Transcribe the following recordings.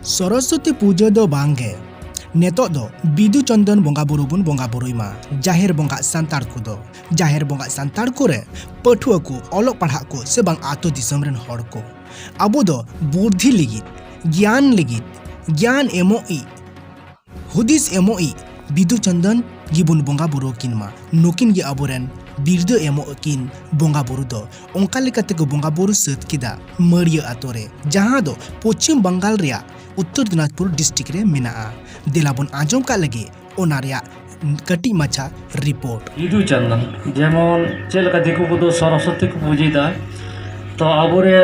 सरस्वती पूजा दो बांगे नेतो दो बिदु चंदन बोंगा बुरु बुन बोंगा बुरुइमा जाहेर बोंगा सांतार को दो जाहेर बोंगा सांतार को रे पठुआ को अलग पढ़ा को से बांग आतो दिसम रेन हड़ को अबो दो बुद्धि लिगित ज्ञान एमोई हुदिस एमोई बिदु चंदन गिबुन बोंगा बुरु किनमा नुकिन गे अबोरेन बिरदो एमो किन बोंगा बुरु दो ओंका लेकाते को बोंगा बुरु सत किदा मरिया आतोरे जहां दो पश्चिम बंगाल रिया उत्तर दिनाजपुर डिस्ट्रिक्ट रे मेनाआ दिलाबन आजम का लगे ओना रिया कटी मचा रिपोर्ट बिदु चंदन जेमन चेलका दिकु को दो सरस्वती को पूजिदा तो आबोरे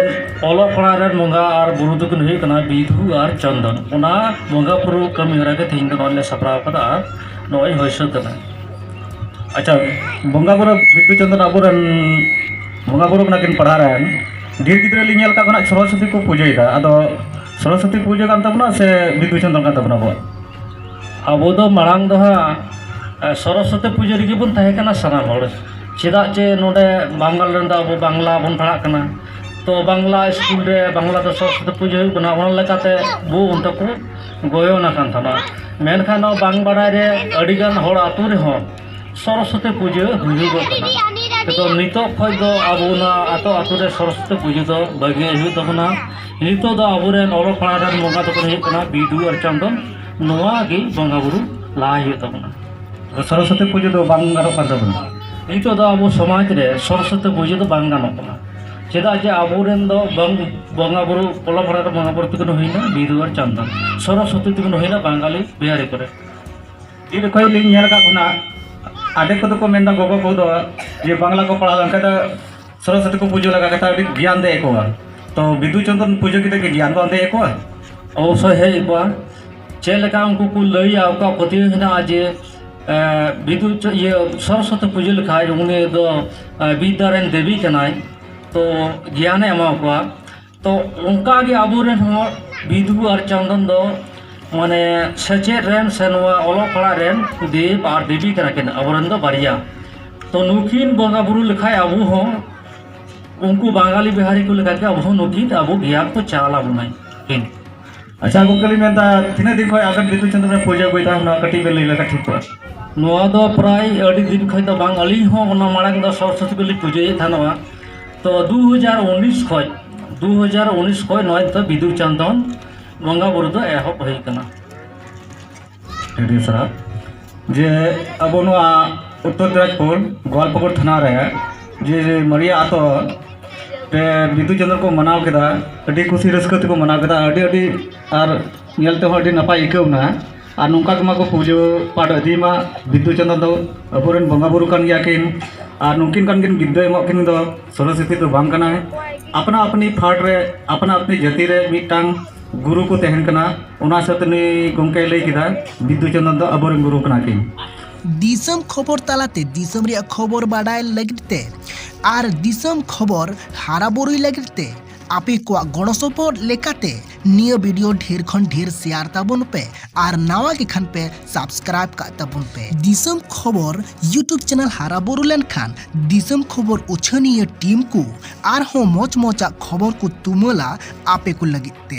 ओलो पड़ा रे मंगा और बुरु दो कन हुई कना बिदु और चंदन ओना मंगा पुरु कमी हरा के थिंग दो ले सपरा कदा नोय होइसो तना अच्छा बंगा बुरु बिदु चंदन आबोरन बंगा बुरु कना किन पढ़ा रहे ढेर गिदरे लिङल का कना सरस्वती को पूजिदा आदो सरस्वती पूजा कान तबना से बिदु चंदन कान तबना बो अब दो मांग दो सरस्वती पूजा रही बन तहे कना सानाम हड़ चेदा चे नोडे बांगाल रेन अब बांगला बन पढ़ा कना तो बांगला स्कूल रे बांगला दो सरस्वती पूजा हुई कना ओन लेकाते बो उनता को गोयोना कान थाना मेनखान बांग बाड़ाय रे अडिगान हड़ आतु रे हो सरस्वती पूजा हुईगो कना तो नितो खय दो अब ना आतो आतु रे सरस्वती पूजा दो बागे हुई तबना नितो दो अब रेन ओलो पढ़ा रेन मंगा तो कना बिदु और चंदन नोआ गे बंगा बुरु लाई तबना सरस्वती पूजा दो बांग गानो कान तबना नितो दो अब समाज रे सरस्वती पूजा दो बांग गानो कना चेदा जे अब रेन दो बंगा बुरु ओलो पढ़ा रे बंगा बुरु तकन होइना बिदु और चंदन सरस्वती तकन होइना बांगाली बिहारी करे इ कोई लिंग नेल का खुना आधे को तो मेंदा गोगो को दो जे बांग्ला को पढ़ा लंका तो सरस्वती को पूजा लगा कथा ज्ञान दे को तो बिदु चंदन पूजा के ज्ञान दो दे को अवश्य है को चेलका उनको को लइया का पति हेना जे बिदु ये सरस्वती पूजा लिखाय उन्हें दो विद्यारेन देवी कनाय तो ज्ञान एमा को तो उनका गे आबोरेन हो बिदु और चंदन दो माने सचेत रेन से नवा ओलो पड़ा रेन देव और देवी कना केन आबोरेन दो बारिया तो नुकिन बंगा बुरु लिखाय अबु हो उनको बांगाली बिहारी को लेकर के अब हो नुकिन अबु ज्ञान को चाला बुनाय किन अच्छा गोकली मेंता तिना दिन खय आगन बिदु चंदन पूजा गोइता ना कटी बेले लेका ठीक को नोआ दो प्राय अडी दिन खय तो बांग अली हो ओना मांग दो सरस्वती को पूजा थानवा तो 2019 खय नय तो बिदु चंदन बंगा बुरु दो एहब होई कना एडी सरा जे अब नोआ उत्तर दिनाजपुर गोलपगड़ थाना रे जे मरिया आतो ते बिदु चंदन को मनाव केदा अडी खुशी रस्क को मनाव केदा अडी और नेलते हो अडी नपाय इकौना और नोंका कमा को पूजा पाठ अदीमा बिदु चंदन दो अबोरेन बंगा बुरु कान गया किन और नुकिन कान किन गिद्दो एमो किन दो सरस्वती तो बांग कना अपना अपनी फाट रे अपना अपनी जाति रे मिटांग गुरु को तहन कना ओना सतनी गंके लई किदा बिदु चंदन दो अबोरेन गुरु कना किन दिसम खबर तालाते दिसम रिया खबर बाडाय लगिते और दिसम खबर हारा बोरुई लगिते आपे को गणसपोर्ट लेकाते नियो वीडियो ढेर खन ढेर शेयर ताबन पे और नावा के खन पे सब्सक्राइब का ताबन पे दिसम खबर यूट्यूब चैनल हारा बोरु लेन खान दिसम खबर उछनिय टीम को और हो मोच मोचा खबर को तुमला आपे को लगिते।